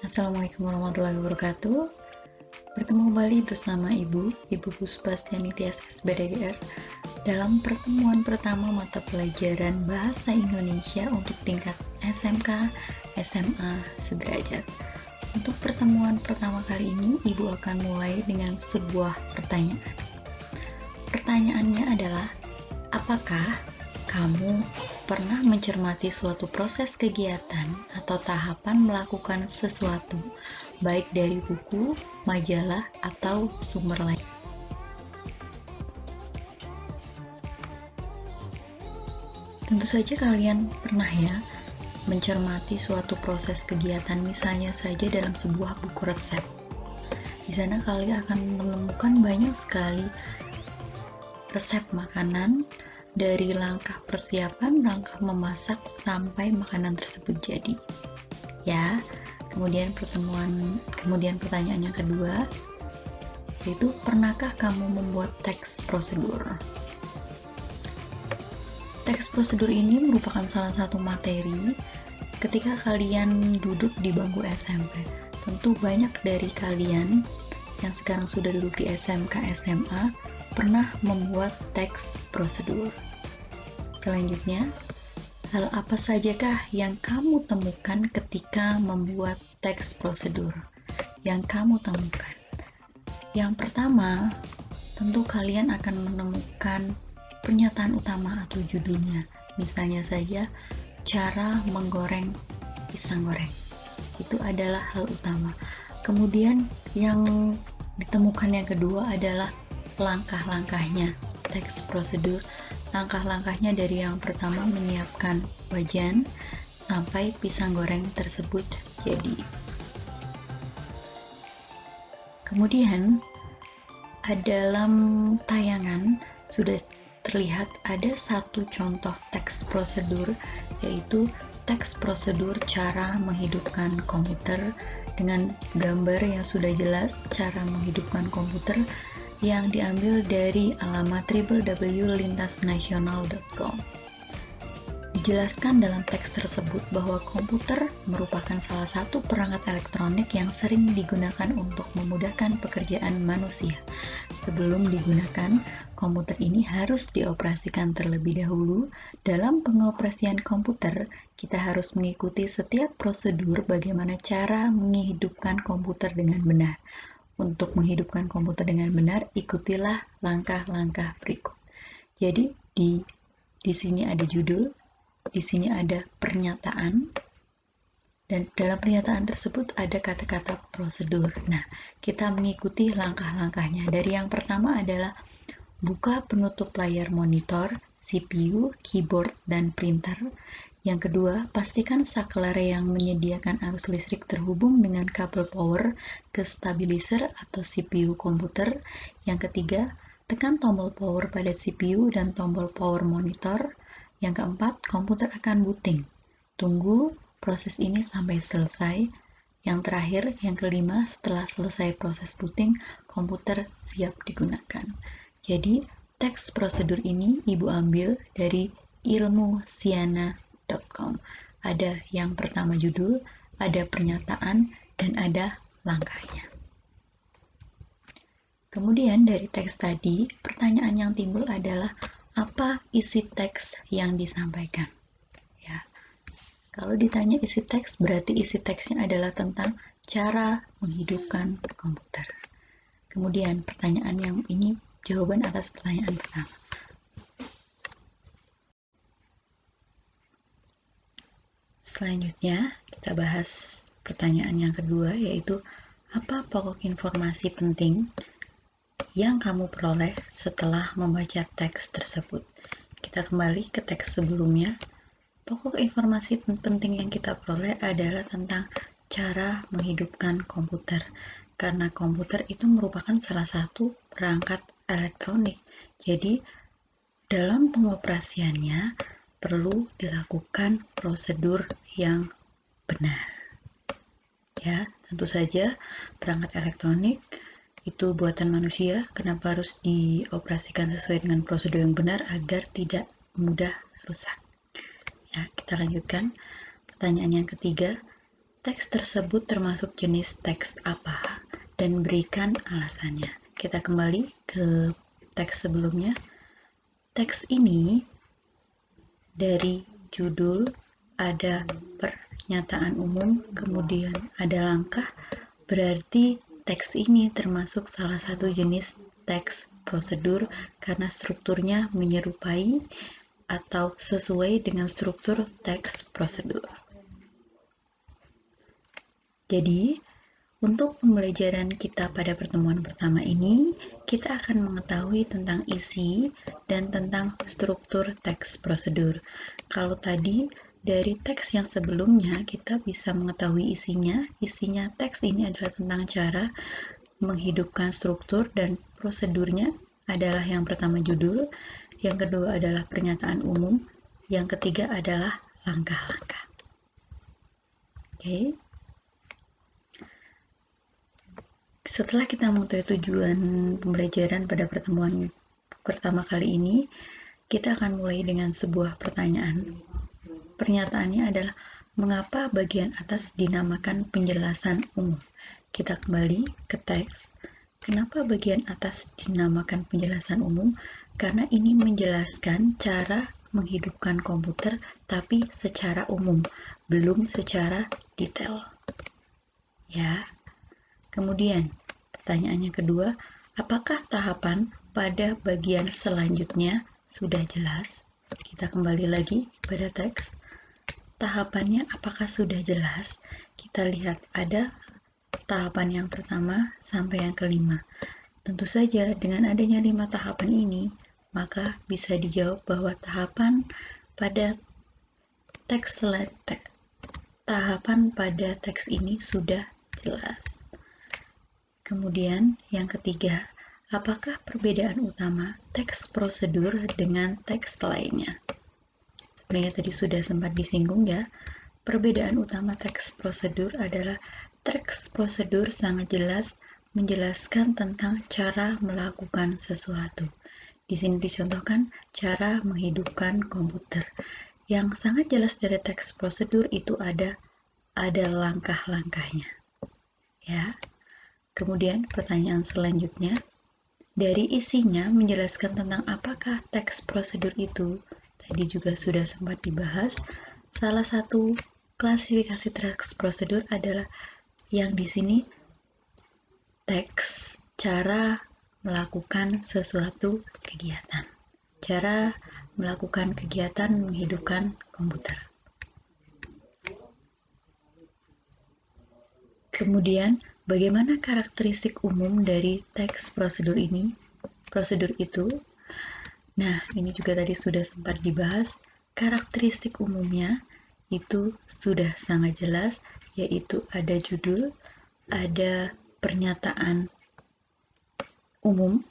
Assalamualaikum warahmatullahi wabarakatuh. Bertemu kembali bersama Ibu Puspa Stianiti SSBDGR dalam pertemuan pertama mata pelajaran Bahasa Indonesia untuk tingkat SMK, SMA sederajat. Untuk pertemuan pertama kali ini, Ibu akan mulai dengan sebuah pertanyaan. Pertanyaannya adalah, apakah kamu pernah mencermati suatu proses kegiatan atau tahapan melakukan sesuatu, baik dari buku, majalah, atau sumber lain? Tentu saja kalian pernah ya mencermati suatu proses kegiatan, misalnya saja dalam sebuah buku resep. Di sana kalian akan menemukan banyak sekali resep makanan, dari langkah persiapan, langkah memasak, sampai makanan tersebut jadi. Ya, kemudian pertanyaan yang kedua, yaitu pernahkah kamu membuat teks prosedur? Teks prosedur ini merupakan salah satu materi ketika kalian duduk di bangku SMP. Tentu banyak dari kalian yang sekarang sudah duduk di SMK, SMA, pernah membuat teks prosedur. Selanjutnya, hal apa sajakah yang kamu temukan ketika membuat teks prosedur? Yang kamu temukan. Yang pertama, tentu kalian akan menemukan pernyataan utama atau judulnya. Misalnya saja, cara menggoreng pisang goreng. Itu adalah hal utama. Kemudian yang ditemukan yang kedua adalah langkah-langkahnya. Teks prosedur, langkah-langkahnya dari yang pertama menyiapkan wajan sampai pisang goreng tersebut jadi. Kemudian dalam tayangan sudah terlihat ada satu contoh teks prosedur, yaitu teks prosedur cara menghidupkan komputer, dengan gambar yang sudah jelas cara menghidupkan komputer yang diambil dari alamat www.lintasnasional.com. Dijelaskan dalam teks tersebut bahwa komputer merupakan salah satu perangkat elektronik yang sering digunakan untuk memudahkan pekerjaan manusia. Sebelum digunakan, komputer ini harus dioperasikan terlebih dahulu. Dalam pengoperasian komputer, kita harus mengikuti setiap prosedur bagaimana cara menghidupkan komputer dengan benar. Untuk menghidupkan komputer dengan benar, ikutilah langkah-langkah berikut. Jadi di sini ada judul, di sini ada pernyataan, dan dalam pernyataan tersebut ada kata-kata prosedur. Nah, kita mengikuti langkah-langkahnya. Dari yang pertama adalah buka penutup layar monitor, CPU, keyboard, dan printer. Yang kedua, pastikan saklar yang menyediakan arus listrik terhubung dengan kabel power ke stabilizer atau CPU komputer. Yang ketiga, tekan tombol power pada CPU dan tombol power monitor. Yang keempat, komputer akan booting. Tunggu proses ini sampai selesai. Yang terakhir, yang kelima, setelah selesai proses booting, komputer siap digunakan. Jadi, teks prosedur ini Ibu ambil dari ilmusiana.com. Ada yang pertama judul, ada pernyataan, dan ada langkahnya. Kemudian dari teks tadi, pertanyaan yang timbul adalah apa isi teks yang disampaikan? Ya. Kalau ditanya isi teks, berarti isi teksnya adalah tentang cara menghidupkan komputer. Kemudian pertanyaan yang ini jawaban atas pertanyaan pertama. Selanjutnya, kita bahas pertanyaan yang kedua, yaitu apa pokok informasi penting yang kamu peroleh setelah membaca teks tersebut. Kita kembali ke teks sebelumnya. Pokok informasi penting yang kita peroleh adalah tentang cara menghidupkan komputer, karena komputer itu merupakan salah satu perangkat elektronik. Jadi, dalam pengoperasiannya perlu dilakukan prosedur yang benar. Ya, tentu saja perangkat elektronik itu buatan manusia, kenapa harus dioperasikan sesuai dengan prosedur yang benar agar tidak mudah rusak. Ya, kita lanjutkan. Pertanyaan yang ketiga, teks tersebut termasuk jenis teks apa, dan berikan alasannya. Kita kembali ke teks sebelumnya. Teks ini dari judul ada pernyataan umum, kemudian ada langkah, berarti teks ini termasuk salah satu jenis teks prosedur karena strukturnya menyerupai atau sesuai dengan struktur teks prosedur. Jadi, untuk pembelajaran kita pada pertemuan pertama ini, kita akan mengetahui tentang isi dan tentang struktur teks prosedur. Kalau tadi dari teks yang sebelumnya kita bisa mengetahui isinya teks ini adalah tentang cara menghidupkan struktur dan prosedurnya adalah yang pertama judul, yang kedua adalah pernyataan umum, yang ketiga adalah langkah-langkah. Oke. Setelah kita mengetahui tujuan pembelajaran pada pertemuan pertama kali ini, kita akan mulai dengan sebuah pertanyaan. Pernyataannya adalah, mengapa bagian atas dinamakan penjelasan umum? Kita kembali ke teks. Kenapa bagian atas dinamakan penjelasan umum? Karena ini menjelaskan cara menghidupkan komputer, tapi secara umum, belum secara detail. Ya. Kemudian, pertanyaan yang kedua, apakah tahapan pada bagian selanjutnya sudah jelas? Kita kembali lagi kepada teks. Tahapannya apakah sudah jelas? Kita lihat ada tahapan yang pertama sampai yang kelima. Tentu saja dengan adanya 5 tahapan ini, maka bisa dijawab bahwa tahapan pada teks ini sudah jelas. Kemudian yang ketiga, apakah perbedaan utama teks prosedur dengan teks lainnya? Sebenarnya tadi sudah sempat disinggung ya. Perbedaan utama teks prosedur adalah teks prosedur sangat jelas menjelaskan tentang cara melakukan sesuatu. Di sini dicontohkan cara menghidupkan komputer. Yang sangat jelas dari teks prosedur itu ada langkah-langkahnya. Ya. Kemudian pertanyaan selanjutnya, dari isinya menjelaskan tentang apakah teks prosedur itu. Tadi juga sudah sempat dibahas. Salah satu klasifikasi teks prosedur adalah yang di sini teks cara melakukan sesuatu kegiatan. Cara melakukan kegiatan menghidupkan komputer. Kemudian, bagaimana karakteristik umum dari teks prosedur itu? Nah, ini juga tadi sudah sempat dibahas. Karakteristik umumnya itu sudah sangat jelas, yaitu ada judul, ada pernyataan umum,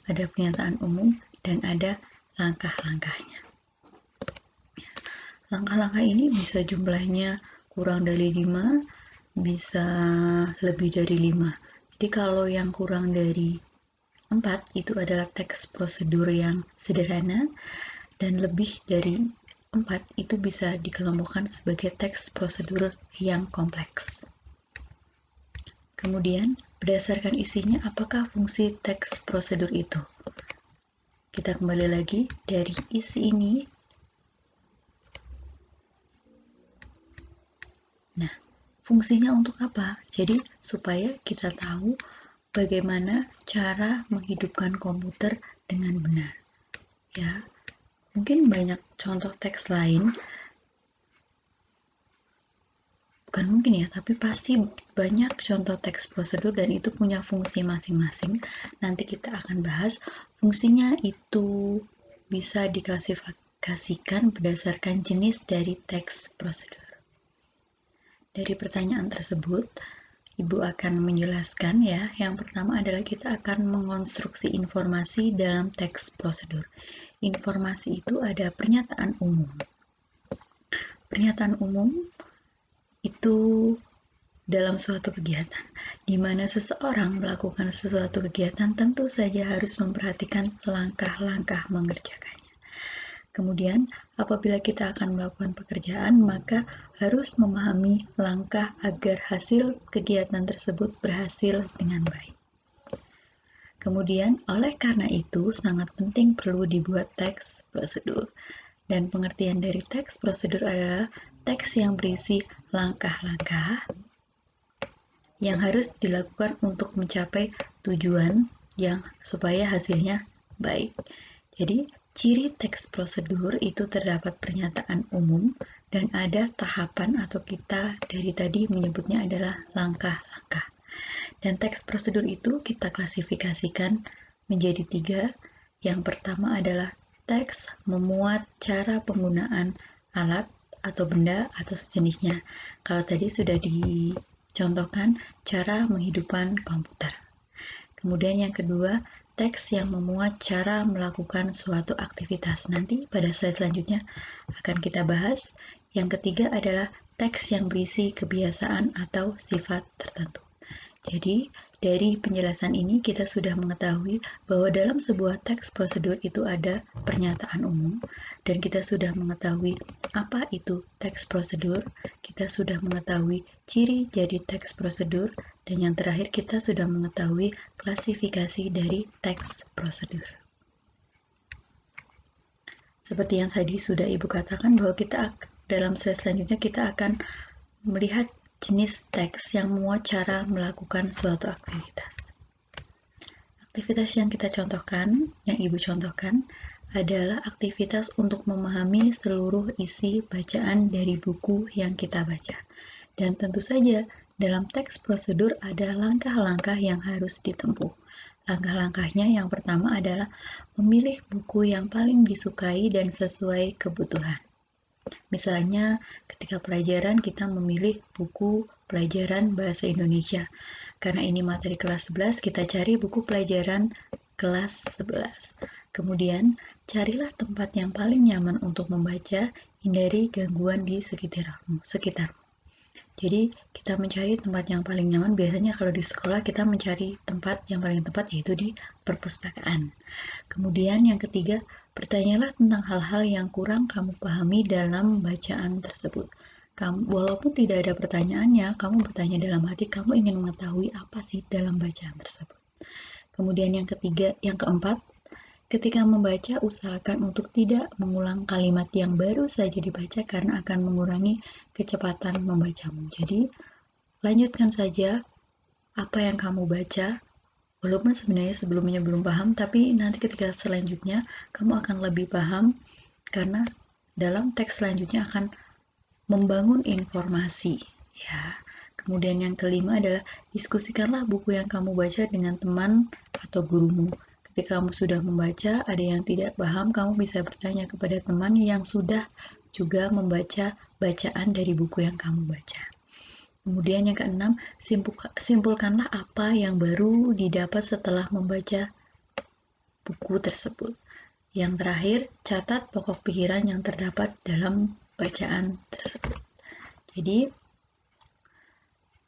dan ada langkah-langkahnya. Langkah-langkah ini bisa jumlahnya kurang dari 5, bisa lebih dari 5. Jadi kalau yang kurang dari 4 itu adalah teks prosedur yang sederhana, dan lebih dari 4 itu bisa dikelompokkan sebagai teks prosedur yang kompleks. Kemudian, berdasarkan isinya, apakah fungsi teks prosedur itu? Kita kembali lagi dari isi ini. Nah, fungsinya untuk apa? Jadi, supaya kita tahu bagaimana cara menghidupkan komputer dengan benar. Ya, mungkin banyak contoh teks lain, bukan mungkin ya, tapi pasti banyak contoh teks prosedur dan itu punya fungsi masing-masing. Nanti kita akan bahas fungsinya itu bisa diklasifikasikan berdasarkan jenis dari teks prosedur. Dari pertanyaan tersebut, Ibu akan menjelaskan ya. Yang pertama adalah kita akan mengonstruksi informasi dalam teks prosedur. Informasi itu ada pernyataan umum. Pernyataan umum itu dalam suatu kegiatan, di mana seseorang melakukan sesuatu kegiatan tentu saja harus memperhatikan langkah-langkah mengerjakannya. Kemudian, apabila kita akan melakukan pekerjaan, maka harus memahami langkah agar hasil kegiatan tersebut berhasil dengan baik. Kemudian, oleh karena itu, sangat penting perlu dibuat teks prosedur. Dan pengertian dari teks prosedur adalah teks yang berisi langkah-langkah yang harus dilakukan untuk mencapai tujuan yang supaya hasilnya baik. Jadi, ciri teks prosedur itu terdapat pernyataan umum dan ada tahapan atau kita dari tadi menyebutnya adalah langkah-langkah. Dan teks prosedur itu kita klasifikasikan menjadi 3. Yang pertama adalah teks memuat cara penggunaan alat atau benda atau sejenisnya. Kalau tadi sudah dicontohkan cara menghidupkan komputer. Kemudian yang kedua, teks yang memuat cara melakukan suatu aktivitas. Nanti pada slide selanjutnya akan kita bahas. Yang ketiga adalah teks yang berisi kebiasaan atau sifat tertentu. Jadi, dari penjelasan ini kita sudah mengetahui bahwa dalam sebuah teks prosedur itu ada pernyataan umum, dan kita sudah mengetahui apa itu teks prosedur, kita sudah mengetahui ciri dari teks prosedur, dan yang terakhir kita sudah mengetahui klasifikasi dari teks prosedur. Seperti yang tadi sudah Ibu katakan bahwa kita dalam slide selanjutnya kita akan melihat jenis teks yang memuat cara melakukan suatu aktivitas. Aktivitas yang kita contohkan, yang Ibu contohkan, adalah aktivitas untuk memahami seluruh isi bacaan dari buku yang kita baca. Dan tentu saja, dalam teks prosedur ada langkah-langkah yang harus ditempuh. Langkah-langkahnya yang pertama adalah memilih buku yang paling disukai dan sesuai kebutuhan. Misalnya, ketika pelajaran kita memilih buku pelajaran Bahasa Indonesia. Karena ini materi kelas 11, kita cari buku pelajaran kelas 11. Kemudian, carilah tempat yang paling nyaman untuk membaca, hindari gangguan di sekitarmu. Jadi, kita mencari tempat yang paling nyaman. Biasanya kalau di sekolah kita mencari tempat yang paling tepat yaitu di perpustakaan. Kemudian yang ketiga, bertanyalah tentang hal-hal yang kurang kamu pahami dalam bacaan tersebut. Walaupun tidak ada pertanyaannya, kamu bertanya dalam hati, kamu ingin mengetahui apa sih dalam bacaan tersebut. Kemudian yang keempat, ketika membaca, usahakan untuk tidak mengulang kalimat yang baru saja dibaca karena akan mengurangi kecepatan membacamu. Jadi, lanjutkan saja apa yang kamu baca, walaupun sebenarnya sebelumnya belum paham, tapi nanti ketika selanjutnya kamu akan lebih paham karena dalam teks selanjutnya akan membangun informasi. Ya. Kemudian yang kelima adalah diskusikanlah buku yang kamu baca dengan teman atau gurumu. Ketika kamu sudah membaca, ada yang tidak paham, kamu bisa bertanya kepada teman yang sudah juga membaca bacaan dari buku yang kamu baca. Kemudian yang keenam, simpulkanlah apa yang baru didapat setelah membaca buku tersebut. Yang terakhir, catat pokok pikiran yang terdapat dalam bacaan tersebut. Jadi,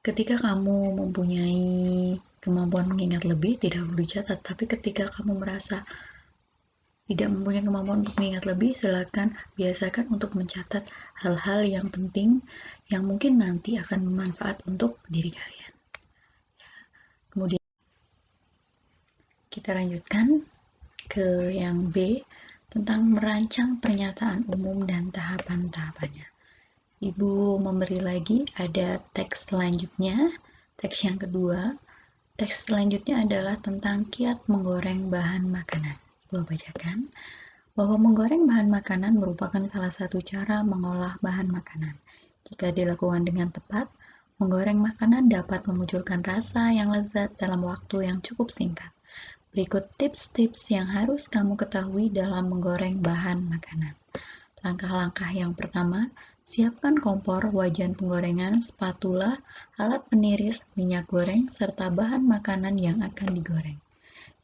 ketika kamu mempunyai kemampuan mengingat lebih, tidak perlu dicatat. Tapi ketika kamu merasa tidak mempunyai kemampuan untuk mengingat lebih, silakan biasakan untuk mencatat hal-hal yang penting yang mungkin nanti akan bermanfaat untuk diri kalian. Kemudian kita lanjutkan ke yang B, tentang merancang pernyataan umum dan tahapan-tahapannya. Ibu memberi lagi ada teks selanjutnya, teks yang kedua. Teks selanjutnya adalah tentang kiat menggoreng bahan makanan. Ibu bacakan bahwa menggoreng bahan makanan merupakan salah satu cara mengolah bahan makanan. Jika dilakukan dengan tepat, menggoreng makanan dapat memunculkan rasa yang lezat dalam waktu yang cukup singkat. Berikut tips-tips yang harus kamu ketahui dalam menggoreng bahan makanan. Langkah-langkah yang pertama, siapkan kompor, wajan penggorengan, spatula, alat peniris, minyak goreng, serta bahan makanan yang akan digoreng.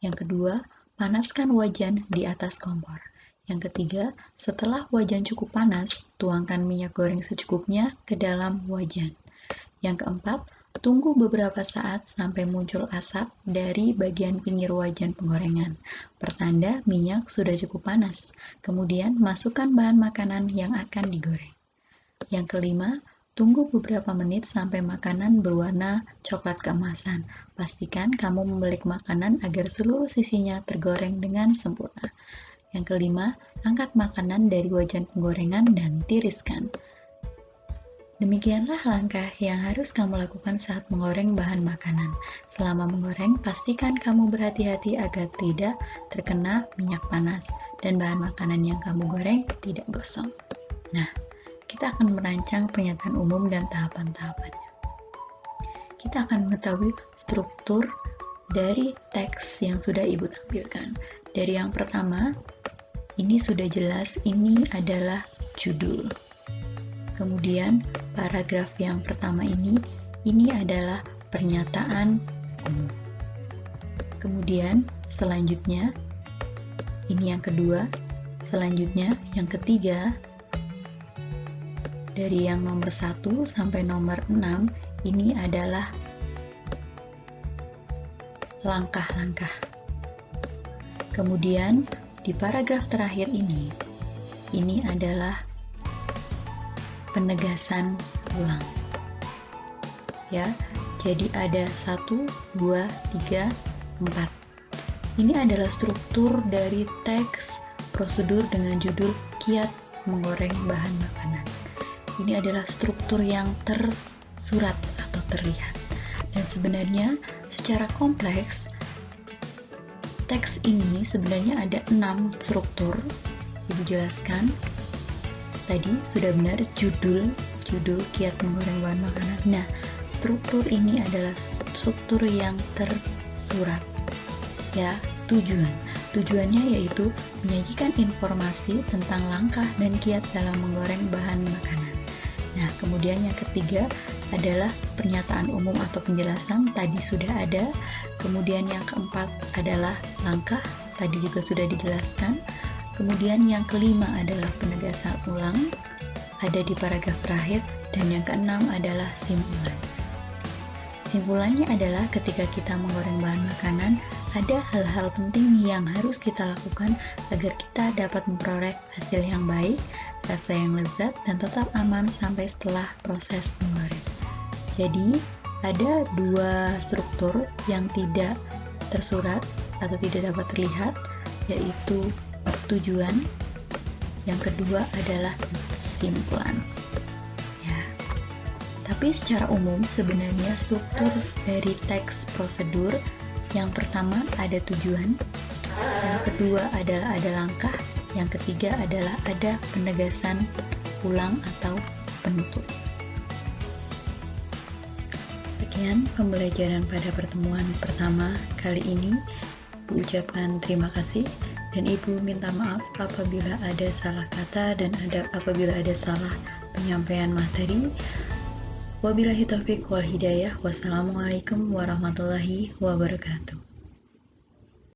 Yang kedua, panaskan wajan di atas kompor. Yang ketiga, setelah wajan cukup panas, tuangkan minyak goreng secukupnya ke dalam wajan. Yang keempat, Tunggu beberapa saat sampai muncul asap dari bagian pinggir wajan penggorengan. Pertanda minyak sudah cukup panas. Kemudian masukkan bahan makanan yang akan digoreng. Yang kelima, tunggu beberapa menit sampai makanan berwarna coklat keemasan. Pastikan kamu membelik makanan agar seluruh sisinya tergoreng dengan sempurna. Yang kelima, angkat makanan dari wajan penggorengan dan tiriskan. Demikianlah langkah yang harus kamu lakukan saat menggoreng bahan makanan. Selama menggoreng, pastikan kamu berhati-hati agar tidak terkena minyak panas dan bahan makanan yang kamu goreng tidak gosong. Nah, kita akan merancang pernyataan umum dan tahapan-tahapannya. Kita akan mengetahui struktur dari teks yang sudah Ibu tampilkan. Dari yang pertama, ini sudah jelas, ini adalah judul. Kemudian paragraf yang pertama ini adalah pernyataan umum. Kemudian selanjutnya, ini yang kedua. Selanjutnya yang ketiga, dari yang nomor 1 sampai nomor 6, ini adalah langkah-langkah. Kemudian di paragraf terakhir ini adalah penegasan ulang. Ya, jadi ada 1, 2, 3, 4. Ini adalah struktur dari teks prosedur dengan judul Kiat Menggoreng Bahan Makanan. Ini adalah struktur yang tersurat atau terlihat. Dan sebenarnya secara kompleks teks ini sebenarnya ada 6 struktur. Ibu jelaskan. Tadi sudah benar judul Kiat Menggoreng Bahan Makanan. Nah, struktur ini adalah struktur yang tersurat. Ya, tujuannya yaitu menyajikan informasi tentang langkah dan kiat dalam menggoreng bahan makanan. Nah, kemudian yang ketiga adalah pernyataan umum atau penjelasan, tadi sudah ada. Kemudian yang keempat adalah langkah, tadi juga sudah dijelaskan. Kemudian yang kelima adalah penegasan ulang, ada di paragraf terakhir, dan yang keenam adalah simpulan. Simpulannya adalah ketika kita menggoreng bahan makanan, ada hal-hal penting yang harus kita lakukan agar kita dapat memperoleh hasil yang baik, rasa yang lezat, dan tetap aman sampai setelah proses menggoreng. Jadi, ada 2 struktur yang tidak tersurat atau tidak dapat terlihat, yaitu tujuan, yang kedua adalah simpulan. Ya. Tapi secara umum sebenarnya struktur dari teks prosedur, yang pertama ada tujuan, yang kedua adalah ada langkah, yang ketiga adalah ada penegasan ulang atau penutup. Sekian pembelajaran pada pertemuan pertama kali ini. Ibu ucapkan terima kasih. Dan Ibu minta maaf apabila ada salah kata dan apabila ada salah penyampaian materi. Wabillahi taufiq wal hidayah. Wassalamualaikum warahmatullahi wabarakatuh.